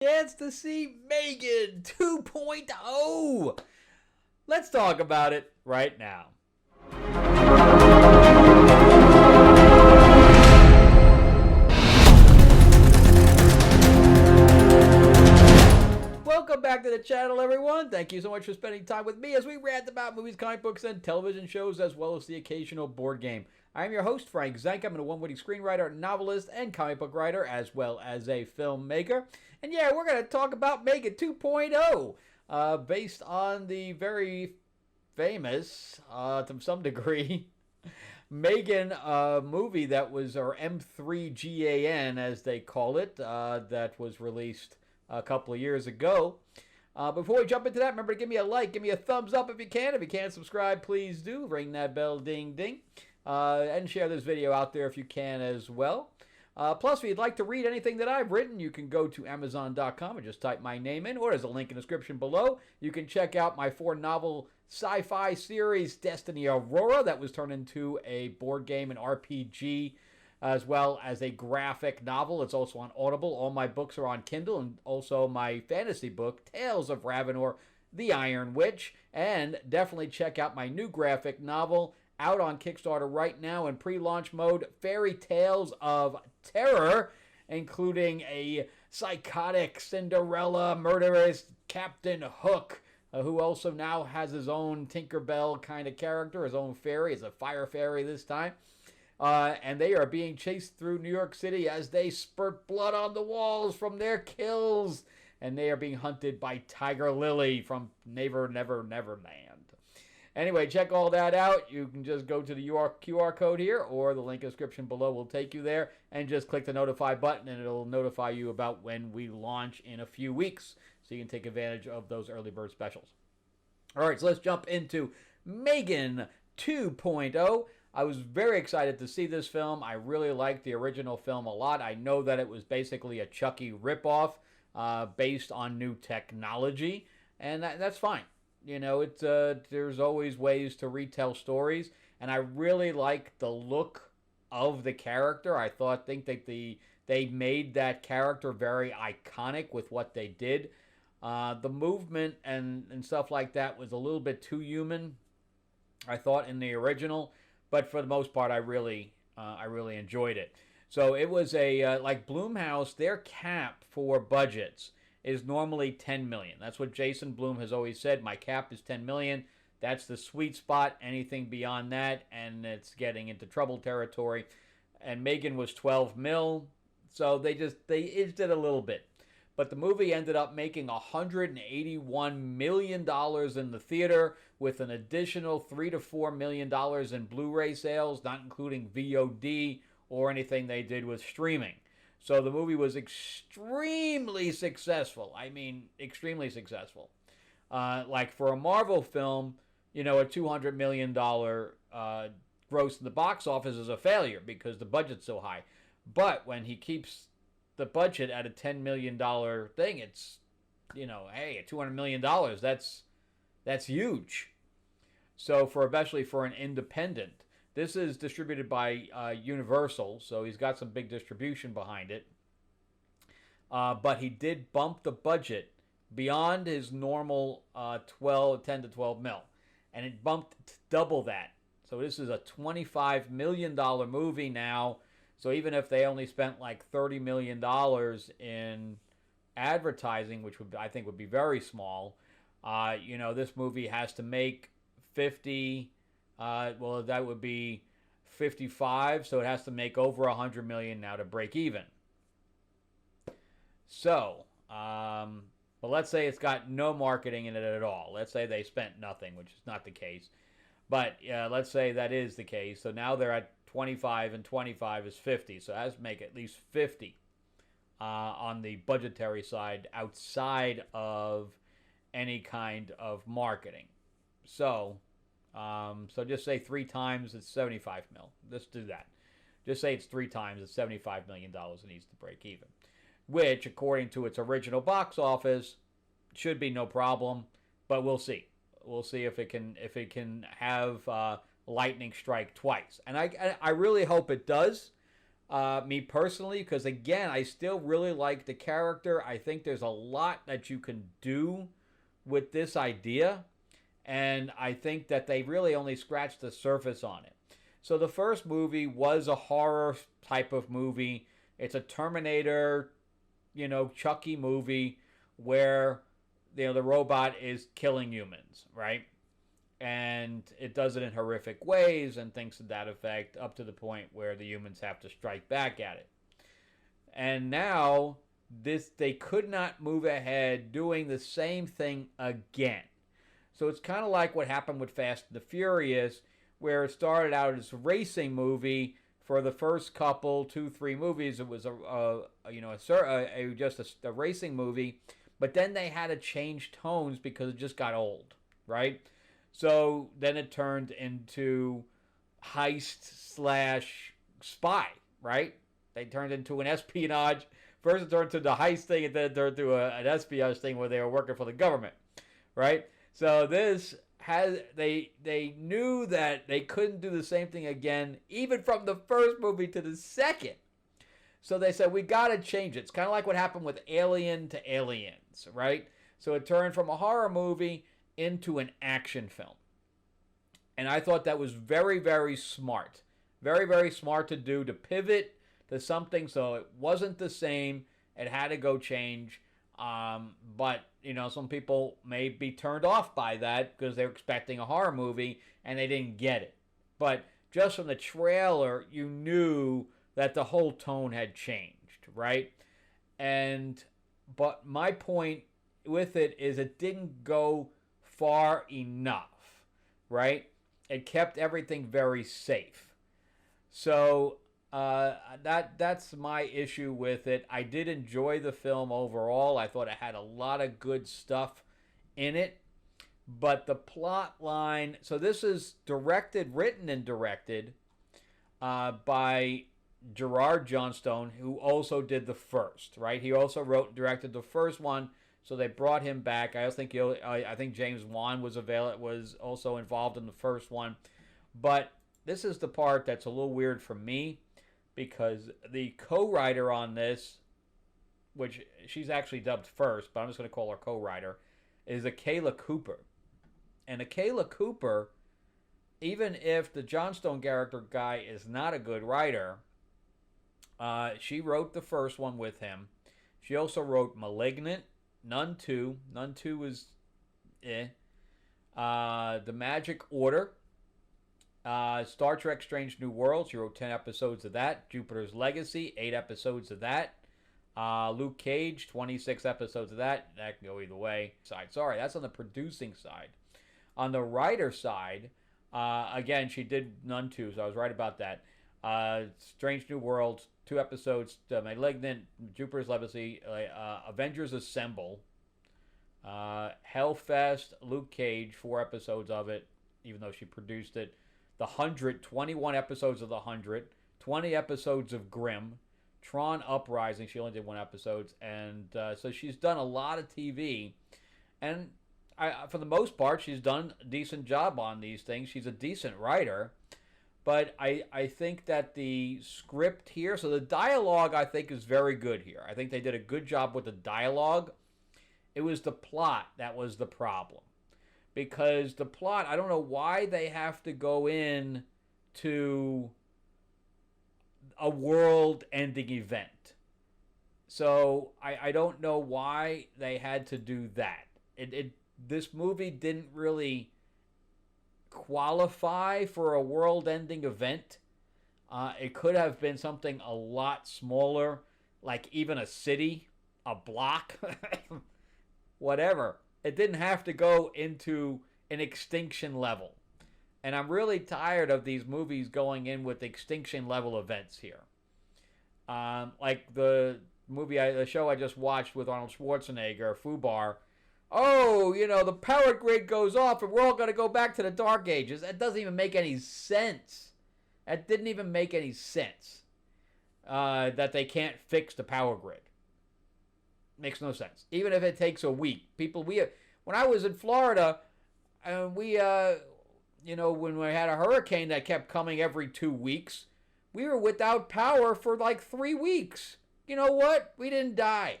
Chance to see M3GAN 2.0. Let's talk about it right now. Welcome back to the channel, everyone. Thank you so much for spending time with me as we rant about movies, comic books, and television shows, as well as the occasional board game. I am your host, Frank Zank. I'm an award-winning screenwriter, novelist, and comic book writer, as well as a filmmaker. And yeah, we're going to talk about M3GAN 2.0, based on the very famous, to some degree, M3GAN movie that was, or M3GAN as they call it, that was released a couple of years ago. Before we jump into that, remember to give me a like, give me a thumbs up if you can. If you can't subscribe, please do. Ring that bell, ding, ding. And share this video out there if you can as well. Plus, if you'd like to read anything that I've written, you can go to Amazon.com and just type my name in, or there's a link in the description below. You can check out my 4-novel sci-fi series, Destiny Aurora, that was turned into a board game and RPG, as well as a graphic novel. It's also on Audible. All my books are on Kindle, and also my fantasy book, Tales of Ravenor, the Iron Witch. And definitely check out my new graphic novel, out on Kickstarter right now in pre-launch mode, Fairy Tales of Terror, including a psychotic Cinderella murderous Captain Hook, who also now has his own Tinkerbell kind of character, his own fairy. It's a fire fairy this time. And they are being chased through New York City as they spurt blood on the walls from their kills. And they are being hunted by Tiger Lily from Never Neverland. Anyway, check all that out. You can just go to the QR code here, or the link in the description below will take you there, and just click the notify button, and it'll notify you about when we launch in a few weeks, so you can take advantage of those early bird specials. All right, so let's jump into M3GAN 2.0. I was very excited to see this film. I really liked the original film a lot. I know that it was basically a Chucky ripoff based on new technology, and that's fine. You know, it's there's always ways to retell stories, and I really like the look of the character. I think that they made that character very iconic with what they did. The movement and stuff like that was a little bit too human, I thought, in the original, but for the most part, I really enjoyed it. So it was like Blumhouse, their cap for budgets is normally 10 million. That's what Jason Blum has always said. My cap is 10 million. That's the sweet spot. Anything beyond that, and it's getting into trouble territory. And M3GAN was 12 mil, so they edged it a little bit. But the movie ended up making $181 million in the theater, with an additional $3 to $4 million in Blu-ray sales, not including VOD or anything they did with streaming. So the movie was extremely successful. I mean, extremely successful. Like for a Marvel film, you know, a $200 million gross in the box office is a failure because the budget's so high. But when he keeps the budget at a $10 million thing, it's, you know, hey, $200 million, that's huge. So especially for an independent. This is distributed by Universal, so he's got some big distribution behind it. But he did bump the budget beyond his normal 10 to 12 mil. And it bumped to double that. So this is a $25 million movie now. So even if they only spent like $30 million in advertising, which I think would be very small, you know, this movie has to make 50... well, that would be 55, so it has to make over 100 million now to break even. So, but let's say it's got no marketing in it at all. Let's say they spent nothing, which is not the case. But let's say that is the case. So now they're at 25, and 25 is 50. So it has to make at least 50 on the budgetary side outside of any kind of marketing. So just say 3 times, it's 75 mil. Let's do that. Just say it's 3 times, it's $75 million it needs to break even. Which, according to its original box office, should be no problem, but we'll see. We'll see if it can have lightning strike twice. And I really hope it does. Me personally, because again, I still really like the character. I think there's a lot that you can do with this idea, and I think that they really only scratched the surface on it. So the first movie was a horror type of movie. It's a Terminator, Chucky movie where the robot is killing humans, right? And it does it in horrific ways and things to that effect, up to the point where the humans have to strike back at it. And now they could not move ahead doing the same thing again. So it's kind of like what happened with Fast and the Furious, where it started out as a racing movie. For the first couple, 2, 3 movies, it was just a racing movie, but then they had to change tones because it just got old, right? So then it turned into heist slash spy, right? They turned into an espionage. First it turned to the heist thing, and then it turned to an espionage thing where they were working for the government, right? So this has they knew that they couldn't do the same thing again, even from the first movie to the second. So they said, we got to change it. It's kind of like what happened with Alien to Aliens, right? So it turned from a horror movie into an action film. And I thought that was very, very smart. Very, very smart to do, to pivot to something so it wasn't the same. It had to go change. But, some people may be turned off by that because they're expecting a horror movie and they didn't get it. But just from the trailer, you knew that the whole tone had changed, right? But my point with it is it didn't go far enough, right? It kept everything very safe. So that's my issue with it. I did enjoy the film overall. I thought it had a lot of good stuff in it. But the plot line... So this is written and directed by Gerard Johnstone, who also did the first, right? He also wrote and directed the first one, so they brought him back. I think James Wan was also involved in the first one. But this is the part that's a little weird for me, because the co-writer on this, which she's actually dubbed first, but I'm just going to call her co-writer, is Akela Cooper. And Akela Cooper, even if the Johnstone character guy is not a good writer, she wrote the first one with him. She also wrote *Malignant*, *Nun 2*. *Nun 2* was *The Magic Order*, *Star Trek: Strange New Worlds*. She wrote 10 episodes of that. *Jupiter's Legacy*, 8 episodes of that. *Luke Cage*, 26 episodes of that. That can go either way. Sorry, that's on the producing side. On the writer side, again, she did *Nun 2*, so I was right about that. *Strange New Worlds*, 2 episodes. *Malignant*, *Jupiter's Legacy*, *Avengers Assemble*, *Hellfest*, *Luke Cage*, 4 episodes of it, even though she produced it. *The 100*, 21 episodes of *The 100*, 20 episodes of *Grimm*, *Tron Uprising*, she only did 1 episode, and so she's done a lot of TV, and for the most part, she's done a decent job on these things. She's a decent writer, but I think that the script here, so the dialogue I think is very good here. I think they did a good job with the dialogue. It was the plot that was the problem. Because the plot, I don't know why they have to go in to a world-ending event. So I don't know why they had to do that. This movie didn't really qualify for a world-ending event. It could have been something a lot smaller, like even a city, a block, whatever. It didn't have to go into an extinction level. And I'm really tired of these movies going in with extinction level events here. Like the show I just watched with Arnold Schwarzenegger, Fubar. Oh, the power grid goes off and we're all going to go back to the Dark Ages. That doesn't even make any sense. That didn't even make any sense. That they can't fix the power grid. Makes no sense. Even if it takes a week. When I was in Florida, when we had a hurricane that kept coming every 2 weeks, We were without power for like 3 weeks. You know what? We didn't die.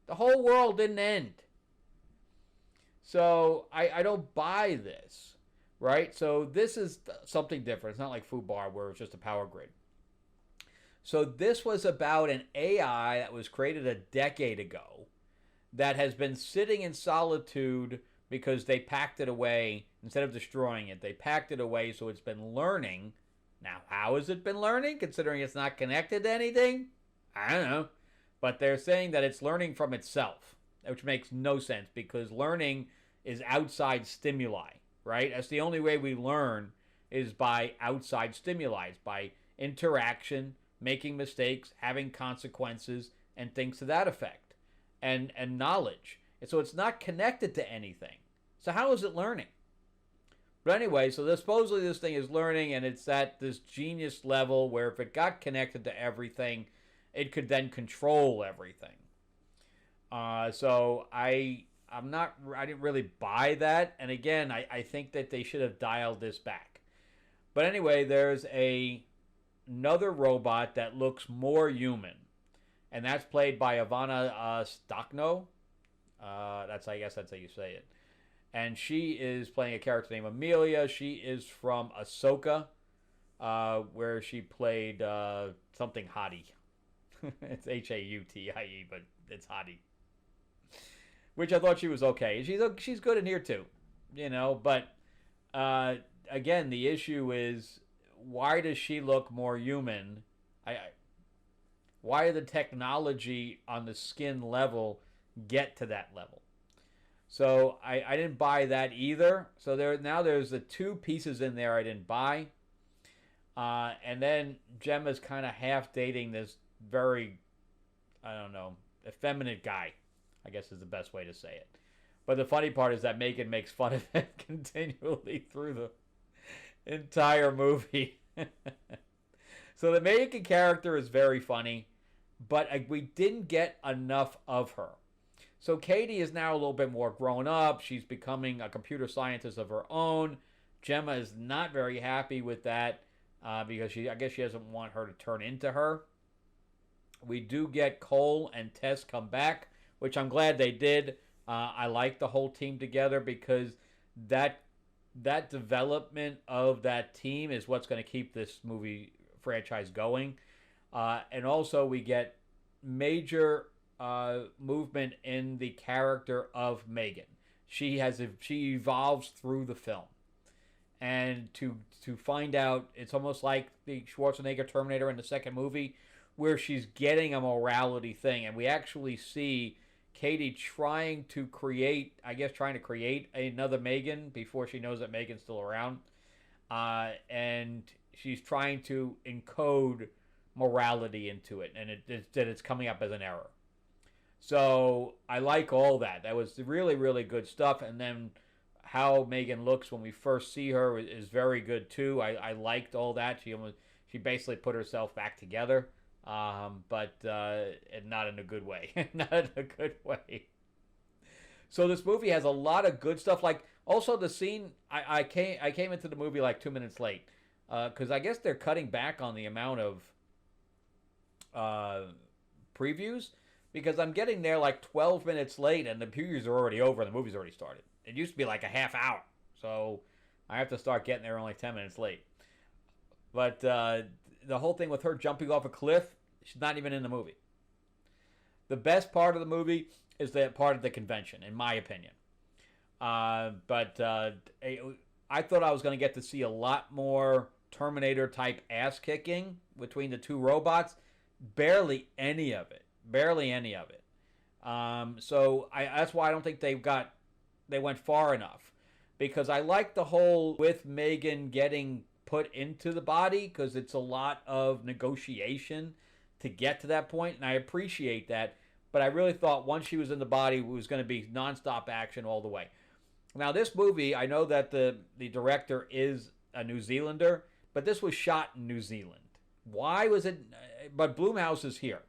The whole world didn't end. So I don't buy this, right? So this is something different. It's not like Fubar where it's just a power grid. So this was about an AI that was created a decade ago that has been sitting in solitude because they packed it away. Instead of destroying it, they packed it away, so it's been learning. Now, how has it been learning, considering it's not connected to anything? I don't know. But they're saying that it's learning from itself, which makes no sense because learning is outside stimuli, right? That's the only way we learn is by outside stimuli, by interaction, making mistakes, having consequences, and things to that effect, and knowledge. And so it's not connected to anything. So how is it learning? But anyway, so supposedly this thing is learning, and it's at this genius level where if it got connected to everything, it could then control everything. So I didn't really buy that. And again, I think that they should have dialed this back. But anyway, there's another robot that looks more human, and that's played by Ivana Stockno. I guess that's how you say it. And she is playing a character named Amelia. She is from Ahsoka, where she played something Hottie. It's Hautie, but it's Hottie. Which I thought she was okay. She's good in here too, But again, the issue is, why does she look more human? Why did the technology on the skin level get to that level? So I didn't buy that either. So there's the two pieces in there I didn't buy. And then Gemma's kind of half dating this very, I don't know, effeminate guy, I guess is the best way to say it. But the funny part is that M3GAN makes fun of him continually through the entire movie. So the M3GAN character is very funny, but we didn't get enough of her. So Katie is now a little bit more grown up. She's becoming a computer scientist of her own. Gemma is not very happy with that because I guess she doesn't want her to turn into her. We do get Cole and Tess come back, which I'm glad they did. I like the whole team together because that development of that team is what's going to keep this movie franchise going. And also we get major movement in the character of M3GAN. She evolves through the film, and to find out, it's almost like the Schwarzenegger Terminator in the second movie, where she's getting a morality thing, and we actually see Katie trying to create another M3GAN before she knows that M3GAN's still around, and she's trying to encode morality into it, and it's coming up as an error. So I like all that. That was really, really good stuff. And then how M3GAN looks when we first see her is very good too. I liked all that. She basically put herself back together, but not in a good way. Not in a good way. So this movie has a lot of good stuff. Like also the scene, I came into the movie like 2 minutes late because I guess they're cutting back on the amount of previews. Because I'm getting there like 12 minutes late and the previews are already over and the movie's already started. It used to be like a half hour. So I have to start getting there only 10 minutes late. But the whole thing with her jumping off a cliff, she's not even in the movie. The best part of the movie is that part of the convention, in my opinion. But I thought I was going to get to see a lot more Terminator-type ass-kicking between the two robots. Barely any of it. So that's why I don't think they went far enough, because I like the whole with M3GAN getting put into the body, because it's a lot of negotiation to get to that point, and I appreciate that. But I really thought once she was in the body, it was going to be nonstop action all the way. Now this movie, I know that the director is a New Zealander, but this was shot in New Zealand. Why was it? But Blumhouse is here.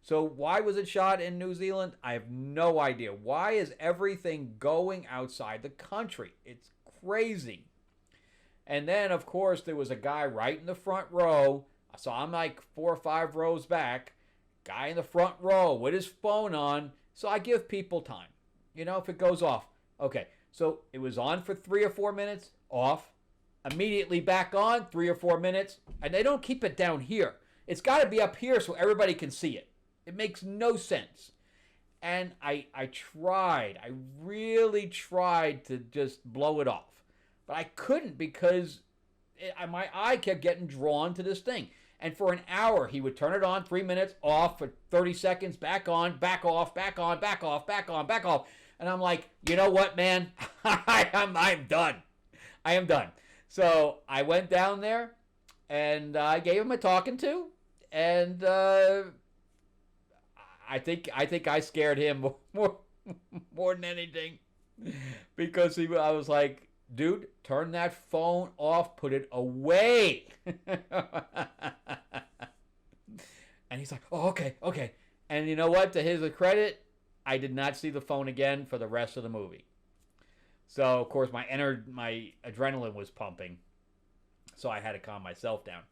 So why was it shot in New Zealand? I have no idea. Why is everything going outside the country? It's crazy. And then, of course, there was a guy right in the front row. So I'm like 4 or 5 rows back. Guy in the front row with his phone on. So I give people time. You know, if it goes off. Okay, so it was on for 3 or 4 minutes, off. Immediately back on, 3 or 4 minutes. And they don't keep it down here. It's got to be up here so everybody can see it. It makes no sense. And I really tried to just blow it off. But I couldn't because my eye kept getting drawn to this thing. And for an hour, he would turn it on, 3 minutes, off for 30 seconds, back on, back off, back on, back off, back on, back off. And I'm like, you know what, man? I'm done. I am done. So I went down there and I gave him a talking to. And I think I scared him more than anything. Because I was like, dude, turn that phone off, put it away. And he's like, oh, okay. And you know what? To his credit, I did not see the phone again for the rest of the movie. So, of course, my adrenaline was pumping. So I had to calm myself down.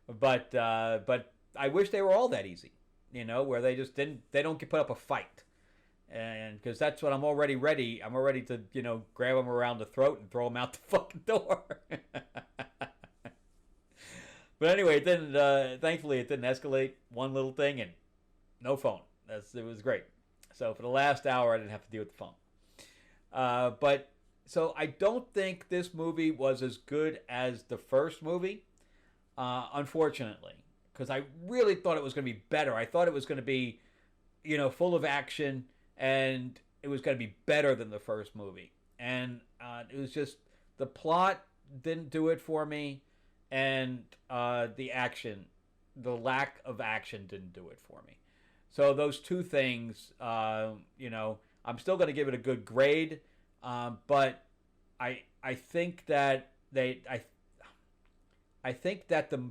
But I wish they were all that easy, you know, where they don't put up a fight. And because that's what I'm already ready to, you know, grab them around the throat and throw them out the fucking door. But anyway, it didn't. Thankfully, it didn't escalate. One little thing and no phone. It was great. So for the last hour, I didn't have to deal with the phone. But so I don't think this movie was as good as the first movie, unfortunately, because I really thought it was going to be better. I thought it was going to be, you know, full of action. And it was going to be better than the first movie. And it was just, the plot didn't do it for me. And the action, the lack of action didn't do it for me. So those two things, you know, I'm still going to give it a good grade. But I think that I think that the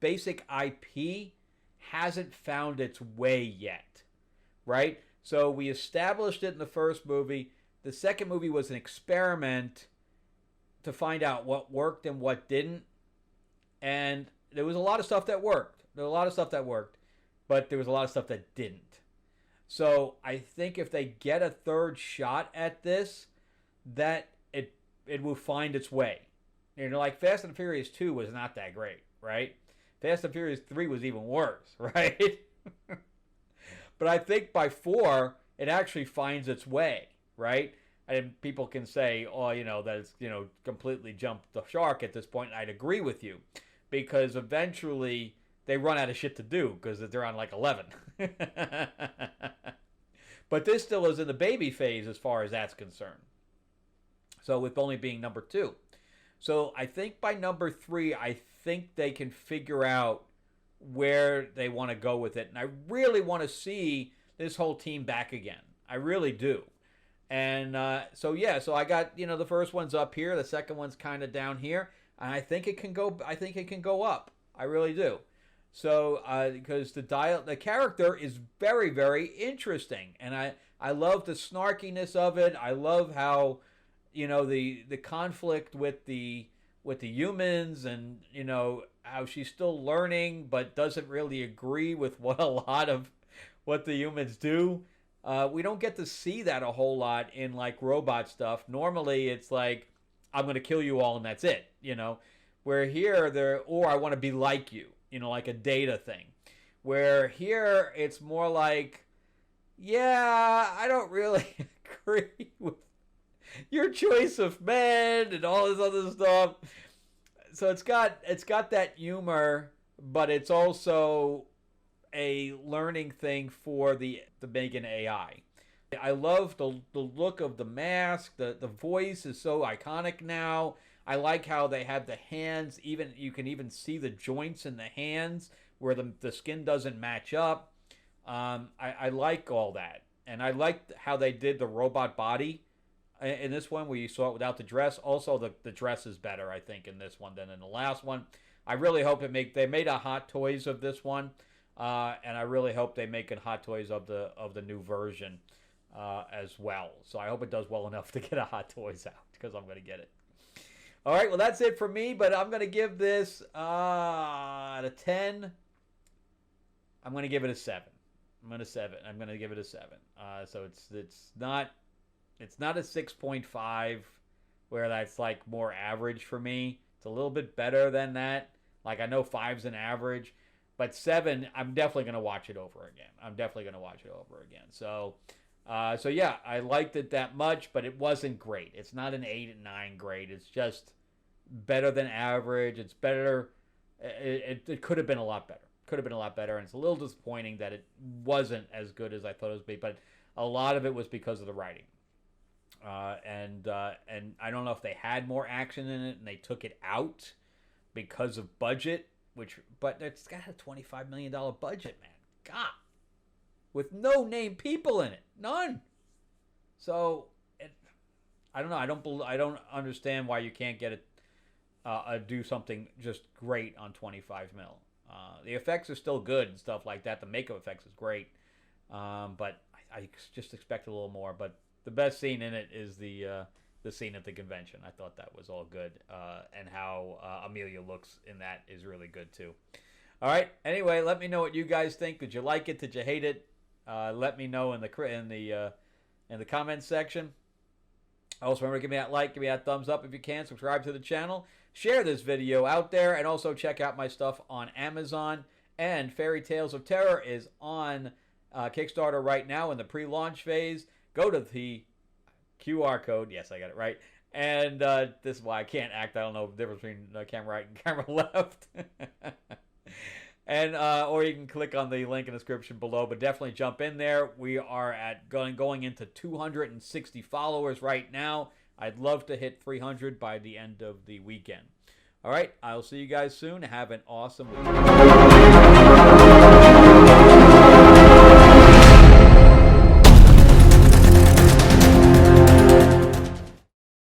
basic IP hasn't found its way yet. Right? So we established it in the first movie. The second movie was an experiment to find out what worked and what didn't. And there was a lot of stuff that worked. But there was a lot of stuff that didn't. So I think if they get a third shot at this, that it will find its way. You know, like Fast and Furious 2 was not that great, right? Fast and Furious 3 was even worse, right? But I think by 4, it actually finds its way, right? And people can say, oh, you know, that it's, you know, completely jumped the shark at this point. And I'd agree with you. Because eventually they run out of shit to do because they're on like 11. But this still is in the baby phase as far as that's concerned. So with only being number 2. So I think by number 3, I think they can figure out where they want to go with it. And I really want to see this whole team back again. I really do. And so I got, you know, the first one's up here. The second one's kind of down here. And I think it can go up. I really do. So because the character is very, very interesting. And I love the snarkiness of it. I love how, you know, the conflict with the humans, and, you know, how she's still learning but doesn't really agree with what a lot of what the humans do. We don't get to see that a whole lot in like robot stuff. Normally it's like, I'm going to kill you all and that's it, you know. Where here or I want to be like you, you know, like a Data thing. Where here it's more like, yeah, I don't really agree with your choice of men and all this other stuff. So it's got that humor, but it's also a learning thing for the M3GAN AI. I love the look of the mask. The voice is so iconic now. I like how they have the hands. Even you can even see the joints in the hands where the skin doesn't match up. I like all that, and I like how they did the robot body in this one, where you saw it without the dress. Also, the dress is better, I think, in this one than in the last one. I really hope they made a Hot Toys of this one, and I really hope they make a Hot Toys of the new version as well. So I hope it does well enough to get a Hot Toys out, because I'm going to get it. All right, well, that's it for me, but I'm going to give this out of 10. I'm going to give it a 7. I'm going to give it a 7. So it's not a 6.5 where that's like more average for me. It's a little bit better than that. Like I know 5's an average, but 7, I'm definitely going to watch it over again. So yeah, I liked it that much, but it wasn't great. It's not an 8 and 9 grade. It's just better than average. It's better. It could have been a lot better. And it's a little disappointing that it wasn't as good as I thought it would be. But a lot of it was because of the writing. And I don't know if they had more action in it and they took it out because of budget. But it's got a $25 million budget, man. God. With no named people in it, none. So, I don't know. I don't understand why you can't get it. Do something just great on 25 mil. The effects are still good and stuff like that. The makeup effects is great, but I just expect a little more. But the best scene in it is the scene at the convention. I thought that was all good, and how Amelia looks in that is really good too. All right. Anyway, let me know what you guys think. Did you like it? Did you hate it? Let me know in the comments section. Also, remember to give me that like, give me that thumbs up if you can. Subscribe to the channel. Share this video out there. And also check out my stuff on Amazon. And Fairy Tales of Terror is on Kickstarter right now in the pre-launch phase. Go to the QR code. Yes, I got it right. And this is why I can't act. I don't know the difference between camera right and camera left. And or you can click on the link in the description below, but definitely jump in there. We are at going into 260 followers right now. I'd love to hit 300 by the end of the weekend. All right, I'll see you guys soon. Have an awesome week.